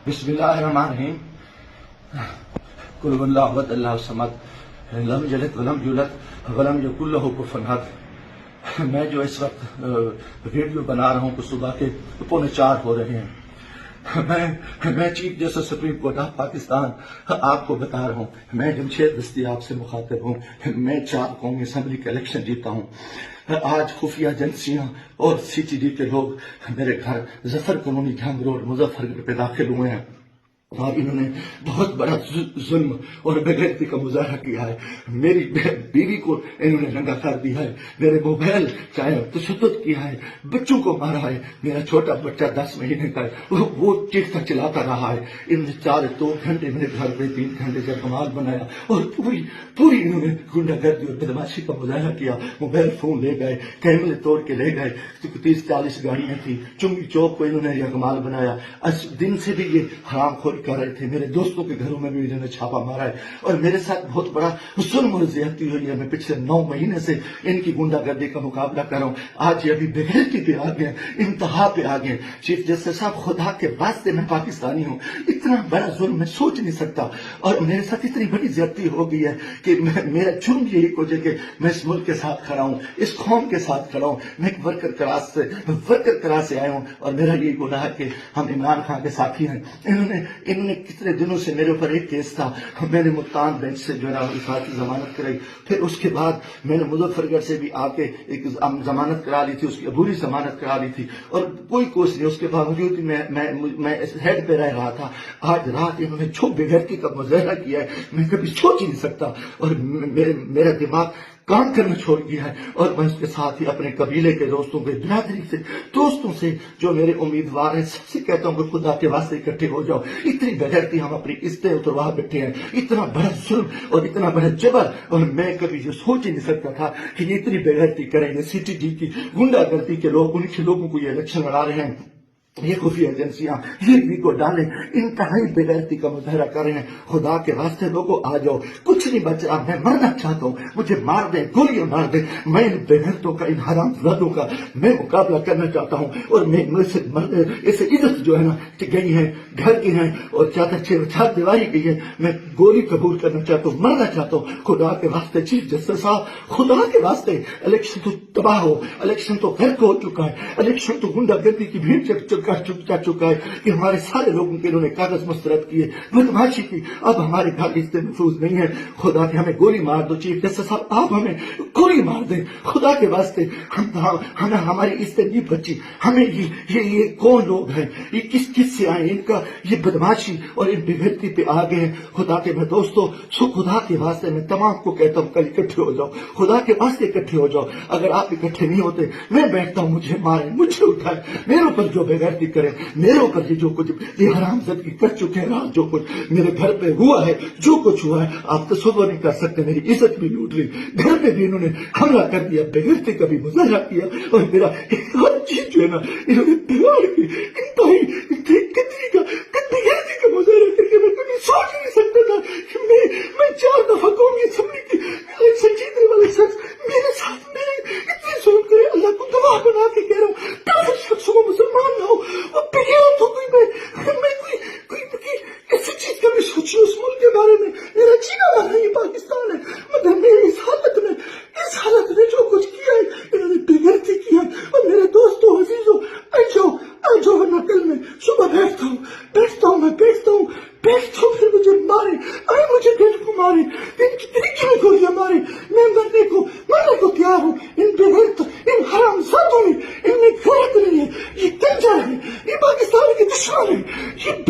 بسم اللہ الرحمن الرحیم قل هو اللہ احد اللہ الصمد لم یلد ولم یولد ولم یکن لہ کفوا احد۔ میں جو اس وقت ویڈیو بنا رہا ہوں کہ صبح کے 3:45 ہو رہے ہیں، میں chief justice supreme court of Pakistan آپ کو بتا رہا ہوں، میں جمشید دستی آپ سے مخاطب ہوں۔ میں 4 قومی اسمبلی کا الیکشن جیتا ہوں۔ آج خفیہ ایجنسیاں اور سی ٹی ڈی کے لوگ میرے گھر ظفر کالونی جھنگ روڈ مظفر گڑھ پہ داخل ہوئے ہیں اور انہوں نے بہت بڑا ظلم اور بے غیرتی کا مظاہرہ کیا ہے۔ میری بیوی کو انہوں نے ننگا کر دیا ہے، میرے موبائل چاہے تشدد کیا ہے، بچوں کو مارا ہے۔ میرا چھوٹا بچہ 10 مہینے کا ہے، وہ چیختا چلاتا رہا ہے۔ انہوں نے 2 گھنٹے میرے گھر پہ 3 گھنٹے کا کمال بنایا اور پوری انہوں نے گنڈا گردی اور بدماشی کا مظاہرہ کیا۔ موبائل فون لے گئے، کیمرے توڑ کے لے گئے، 30-40 گاڑیاں تھیں۔ چنگی چوک کو انہوں نے کمال بنایا۔ دن سے بھی یہ حرام خوری کر رہے تھے۔ میرے دوستوں کے گھروں میں بھی انہوں نے چھاپا مارا ہے اور میرے ساتھ بہت بڑا ظلم اور زیادتی ہوئی ہے۔ میں پچھلے 9 مہینے سے ان کی گنڈا گردی کا مقابلہ کر رہا ہوں۔ آج یہ ابھی بے غیرتی پہ آ گئے، انتہا پہ آ گئے۔ چیف جسٹس صاحب، خدا کے واسطے میں پاکستانی ہوں، اتنا بڑا ظلم میں سوچ نہیں سکتا اور میرے ساتھ اتنی بڑی زیادتی ہو گئی ہے کہ میرا جرم یہی کچھ ہے کہ میں اس ملک کے ساتھ کھڑا ہوں، اس قوم کے ساتھ کھڑا ہوں۔ میں ایک ورکر کلاس سے آیا ہوں اور میرا یہ گناہ ہے کہ ہم عمران خان کے ساتھی ہیں۔ انہوں نے کتنے دنوں سے میرے اوپر ایک کیس تھا، میں نے ملتان بینچ سے جو ہے نا افراطی ضمانت کرائی، پھر اس کے بعد میں نے مظفر گڑھ سے بھی آ کے ایک ضمانت کرا لی تھی، اس کی عبوری ضمانت کرا لی تھی اور کوئی کوشش نہیں۔ اس کے باوجود بھی میں ہیڈ پہ رہ رہا تھا۔ آج رات انہوں نے جو بے غیرتی کا مظاہرہ کیا ہے میں کبھی سوچ ہی نہیں سکتا اور میرا دماغ کام کرنا چھوڑ گیا ہے اور میں اس کے ساتھ ہی اپنے قبیلے کے دوستوں کے برادری سے دوستوں سے جو میرے امیدوار ہیں سب سے کہتا ہوں کہ خدا کے واسطے اکٹھے ہو جاؤ۔ اتنی بغیرتی ہم اپنی عزتیں اتروا بیٹھے ہیں، اتنا بڑا ظلم اور اتنا بڑا جبر، اور میں کبھی یہ سوچ ہی نہیں سکتا تھا کہ یہ اتنی بغیرتی کریں گے۔ سی ٹی ڈی کی گنڈا گردی کے لوگ، ان کے لوگوں کو یہ الیکشن لڑا رہے ہیں، یہ خفیہ ایجنسیاں یہ کو ڈالیں، انتہائی بے غیرتی کا مظاہرہ کر رہے ہیں۔ خدا کے واسطے لوگوں آ جاؤ، کچھ نہیں بچ رہا، میں مرنا چاہتا ہوں، مجھے مار دیں، گولیاں مار دیں، میں ان بے غیرتوں کا، ان حرام زادوں کا میں مقابلہ کرنا چاہتا ہوں اور میں اسے عزت جو ہے نا گئی ہے، گھر کی ہیں اور چار دیواری کی ہے، میں گولی قبول کرنا چاہتا ہوں، مرنا چاہتا ہوں۔ خدا کے واسطے چیف جسٹس صاحب، خدا کے واسطے، الیکشن تو تباہ ہو، الیکشن تو غرق ہو چکا ہے، الیکشن تو گنڈا گردی کی بھیڑ چڑھ چکا ہے کہ ہمارے سارے لوگوں کے انہوں نے کاغذ مسترد کیے، بدماشی کی۔ اب ہمارے گھر عزتیں محفوظ نہیں ہیں۔ خدا کے ہمیں گولی مار دو چیف جسٹس صاحب، آپ ہمیں گولی مار دیں خدا کے واسطے، ہمیں ہماری عزتیں نہیں بچی۔ ہمیں یہ کون لوگ ہیں، یہ کس سے آئے، ان کا یہ بدماشی اور ان بغیرتی پہ آ گئے ہیں۔ خدا کے میں دوستوں، خدا کے واسطے میں تمام کو کہتا ہوں کل اکٹھے ہو جاؤ، خدا کے واسطے اکٹھے ہو جاؤ۔ اگر آپ اکٹھے نہیں ہوتے میں بیٹھتا ہوں، مجھے مارے، مجھے اٹھائے، میرے اوپر جو بغیرتی کرے، میرے اوپر یہ جو کچھ یہ حرام زدگی کر چکے ہیں، رات جو کچھ میرے گھر پہ ہوا ہے، جو کچھ ہوا ہے آپ تصور نہیں کر سکتے۔ میری عزت بھی لوٹ لی، گھر پہ بھی انہوں نے حملہ کر دیا، بغیرتی کا بھی مظاہرہ کیا اور میرا ہر چیز جو ہے نا انہوں نے بگاڑ کی۔ انتہائی کتنی غیرتی کا مظاہرہ کر کے میں کبھی سوچ نہیں سکتا تھا کہ میں 4 دفعہ قومی اسمبلی کی الیکشن جیتنے والے شخص میرے ساتھ میرے اتنی ظلم کرے۔ اللہ کو گواہ بنا کے کہہ رہا ہوں، کافر شخص ہو، مسلمان نہ ہو، وہ بغیرت ہو، کوئی ایسی چیز کبھی سوچی اس ملک کے بارے میں۔ میرا جینا مارا یہ پاکستان ہے، مگر میری اس حالت میں جو کچھ کیا ہے انہوں نے بغیرتی کیا ہے۔ اور میرے دوستوں عزیزوں، آ جاؤ ورنہ کل میں صبح بیٹھتا ہوں پھر مجھے مارے، مجھے دل کو مارے، دل کی گولیاں مارے، میں مرنے کو تیار ہوں۔ ان بغیرت، ان حرام زادوں نے، ان میں غیرت نہیں ہے، یہ کنجر ہے، یہ پاکستان کے دشمن ہے، یہ